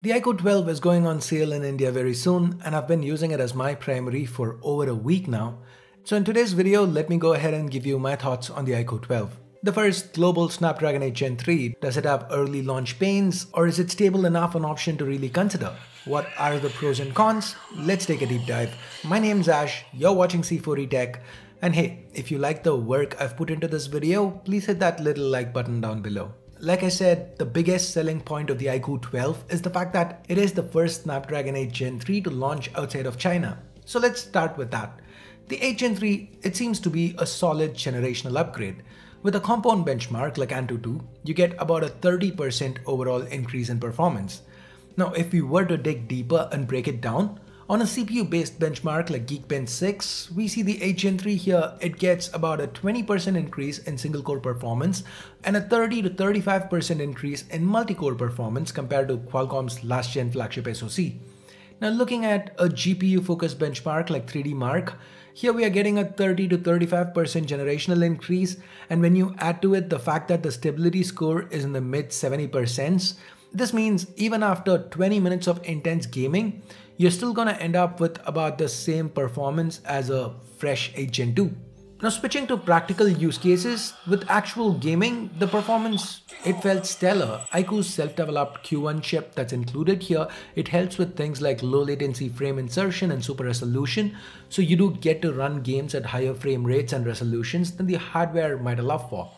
The IQOO 12 is going on sale in India very soon, and I've been using it as my primary for over a week now. So in today's video, let me go ahead and give you my thoughts on the IQOO 12. The first, global Snapdragon 8 Gen 3. Does it have early launch pains, or is it stable enough an option to really consider? What are the pros and cons? Let's take a deep dive. My name's Ash, you're watching C4E Tech, and hey, if you like the work I've put into this video, please hit that little like button down below. Like I said, the biggest selling point of the IQOO 12 is the fact that it is the first Snapdragon 8 Gen 3 to launch outside of China. So let's start with that. The 8 Gen 3, it seems to be a solid generational upgrade. With a compound benchmark like AnTuTu, you get about a 30% overall increase in performance. Now, if we were to dig deeper and break it down, on a CPU-based benchmark like Geekbench 6, we see the 8 Gen 3 here, it gets about a 20% increase in single-core performance and a 30 to 35% increase in multi-core performance compared to Qualcomm's last-gen flagship SoC. Now looking at a GPU-focused benchmark like 3D Mark, here we are getting a 30 to 35% generational increase, and when you add to it the fact that the stability score is in the mid 70%, this means even after 20 minutes of intense gaming, you're still gonna end up with about the same performance as a fresh 8 Gen 2. Now switching to practical use cases, with actual gaming, the performance, it felt stellar. IQOO's self-developed Q1 chip that's included here, it helps with things like low latency frame insertion and super resolution, so you do get to run games at higher frame rates and resolutions than the hardware might allow for.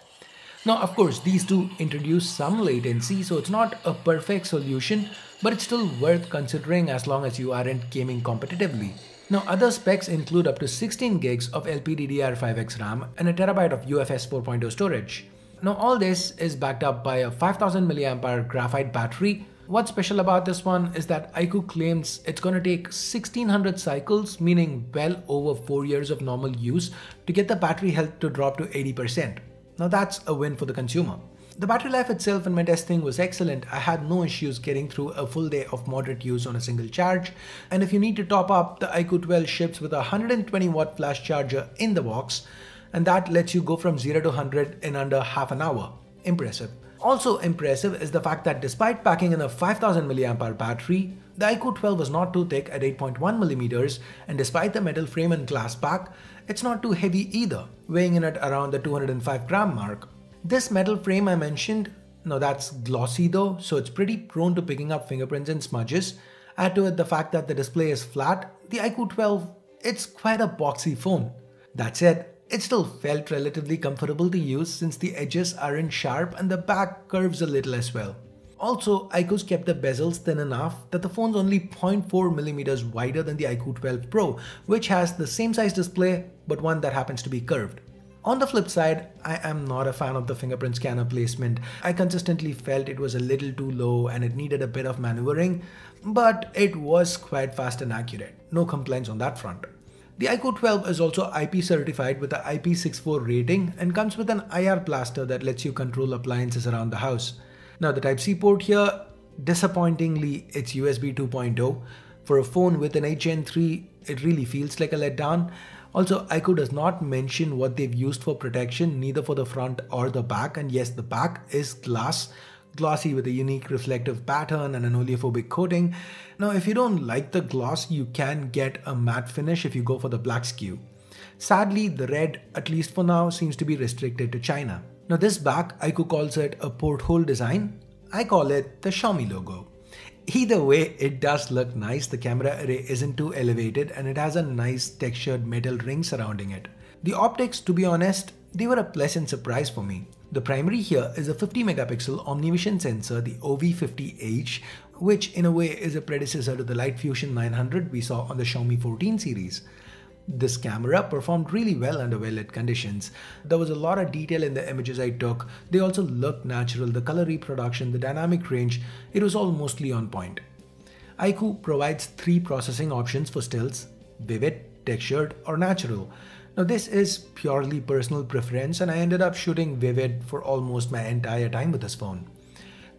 Now, of course, these do introduce some latency, so it's not a perfect solution, but it's still worth considering as long as you aren't gaming competitively. Now, other specs include up to 16 gigs of LPDDR5X RAM and a terabyte of UFS 4.0 storage. Now, all this is backed up by a 5000 mAh graphite battery. What's special about this one is that IQOO claims it's going to take 1600 cycles, meaning well over 4 years of normal use, to get the battery health to drop to 80%. Now that's a win for the consumer. The battery life itself in my testing was excellent. I had no issues getting through a full day of moderate use on a single charge. And if you need to top up, the IQOO 12 ships with a 120 watt flash charger in the box, and that lets you go from 0 to 100 in under half an hour. Impressive. Also impressive is the fact that despite packing in a 5000 mAh battery, the IQOO 12 was not too thick at 8.1mm, and despite the metal frame and glass pack, it's not too heavy either, weighing in at around the 205 gram mark. This metal frame I mentioned, now that's glossy though, so it's pretty prone to picking up fingerprints and smudges. Add to it the fact that the display is flat, the IQOO 12, it's quite a boxy phone. That said, it still felt relatively comfortable to use since the edges aren't sharp and the back curves a little as well. Also, IQOO's kept the bezels thin enough that the phone's only 0.4mm wider than the IQOO 12 Pro, which has the same size display but one that happens to be curved. On the flip side, I am not a fan of the fingerprint scanner placement. I consistently felt it was a little too low and it needed a bit of maneuvering, but it was quite fast and accurate. No complaints on that front. The IQOO 12 is also IP certified with an IP64 rating and comes with an IR blaster that lets you control appliances around the house. Now the Type-C port here, disappointingly, it's USB 2.0. For a phone with an 8 Gen 3, it really feels like a letdown. Also, IQOO does not mention what they've used for protection, neither for the front or the back. And yes, the back is glossy with a unique reflective pattern and an oleophobic coating. Now, if you don't like the gloss, you can get a matte finish if you go for the black SKU. Sadly, the red, at least for now, seems to be restricted to China. Now this back, IQOO calls it a porthole design. I call it the Xiaomi logo. Either way, it does look nice. The camera array isn't too elevated and it has a nice textured metal ring surrounding it. The optics, to be honest, they were a pleasant surprise for me. The primary here is a 50 megapixel Omnivision sensor, the OV50H, which in a way is a predecessor to the Light Fusion 900 we saw on the Xiaomi 14 series. This camera performed really well under well-lit conditions. There was a lot of detail in the images I took. They also looked natural, the color reproduction, the dynamic range, it was all mostly on point. IQOO provides 3 processing options for stills: vivid, textured, or natural. Now this is purely personal preference and I ended up shooting vivid for almost my entire time with this phone.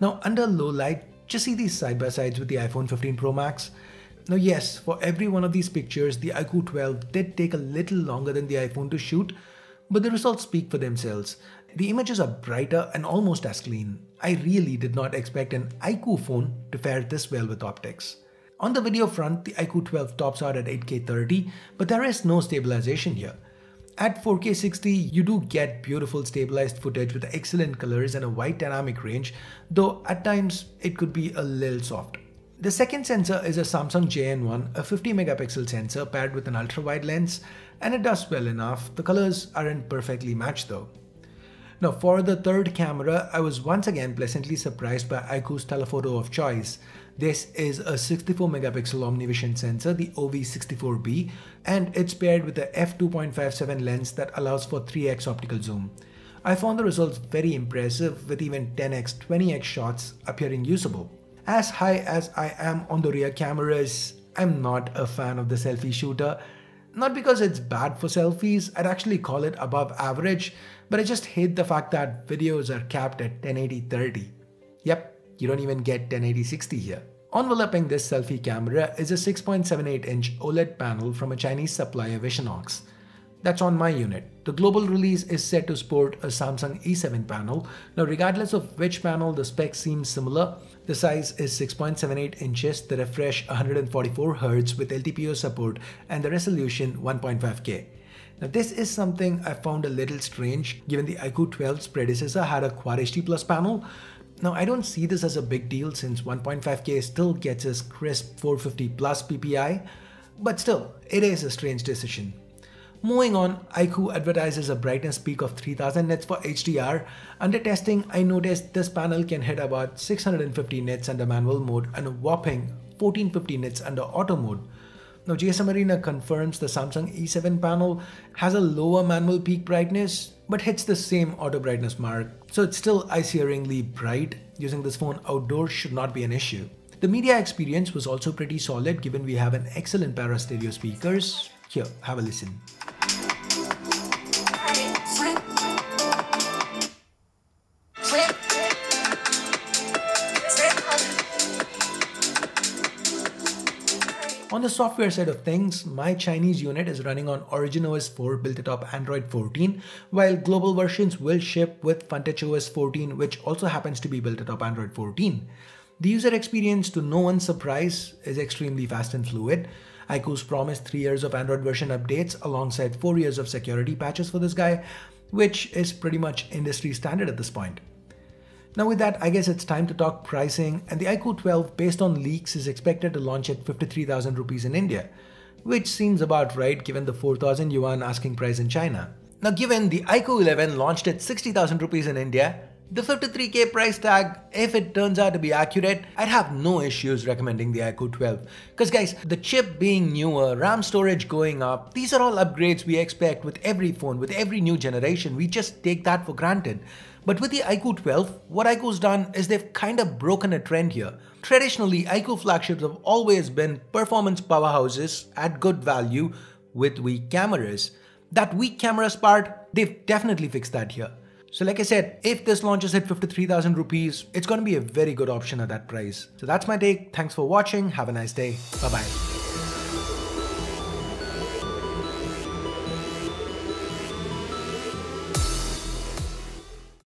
Now under low light, just see these side-by-sides with the iPhone 15 Pro Max. Now yes, for every one of these pictures, the IQOO 12 did take a little longer than the iPhone to shoot, but the results speak for themselves. The images are brighter and almost as clean. I really did not expect an IQOO phone to fare this well with optics. On the video front, the IQOO 12 tops out at 8K 30, but there is no stabilization here. At 4K 60, you do get beautiful stabilized footage with excellent colors and a wide dynamic range, though at times it could be a little soft. The second sensor is a Samsung JN1, a 50 megapixel sensor paired with an ultra-wide lens, and it does well enough. The colors aren't perfectly matched though. Now for the third camera, I was once again pleasantly surprised by IQOO's telephoto of choice. This is a 64 megapixel omnivision sensor, the OV64B, and it's paired with a f2.57 lens that allows for 3x optical zoom. I found the results very impressive, with even 10x, 20x shots appearing usable. As high as I am on the rear cameras, I'm not a fan of the selfie shooter. Not because it's bad for selfies, I'd actually call it above average, but I just hate the fact that videos are capped at 1080-30. Yep, you don't even get 1080-60 here. Enveloping this selfie camera is a 6.78-inch OLED panel from a Chinese supplier Visionox. That's on my unit. The global release is set to sport a Samsung E7 panel. Now regardless of which panel, the specs seem similar. The size is 6.78 inches, the refresh 144Hz with LTPO support, and the resolution 1.5K. Now this is something I found a little strange given the IQOO 12's predecessor had a Quad HD Plus panel. Now I don't see this as a big deal since 1.5K still gets us crisp 450 plus PPI, but still, it is a strange decision. Moving on, IQOO advertises a brightness peak of 3000 nits for HDR. Under testing, I noticed this panel can hit about 650 nits under manual mode and a whopping 1450 nits under auto mode. Now GSM Arena confirms the Samsung E7 panel has a lower manual peak brightness but hits the same auto brightness mark, so it's still eye-searingly bright. Using this phone outdoors should not be an issue. The media experience was also pretty solid given we have an excellent pair of stereo speakers. Here, have a listen. On the software side of things, my Chinese unit is running on Origin OS 4 built atop Android 14, while global versions will ship with Funtouch OS 14, which also happens to be built atop Android 14. The user experience, to no one's surprise, is extremely fast and fluid. IQOO's promised 3 years of Android version updates alongside 4 years of security patches for this guy, which is pretty much industry standard at this point. Now with that, I guess it's time to talk pricing, and the IQOO 12 based on leaks is expected to launch at 53,000 rupees in India, which seems about right given the 4,000 yuan asking price in China. Now given the IQOO 11 launched at 60,000 rupees in India, the 53k price tag, if it turns out to be accurate, I'd have no issues recommending the IQOO 12. Cause guys, the chip being newer, RAM storage going up, these are all upgrades we expect with every phone, with every new generation. We just take that for granted. But with the IQOO 12, what IQOO's done is they've kind of broken a trend here. Traditionally, IQOO flagships have always been performance powerhouses at good value with weak cameras. That weak cameras part, they've definitely fixed that here. So like I said, if this launches at 53,000 rupees, it's going to be a very good option at that price. So that's my take. Thanks for watching. Have a nice day. Bye-bye.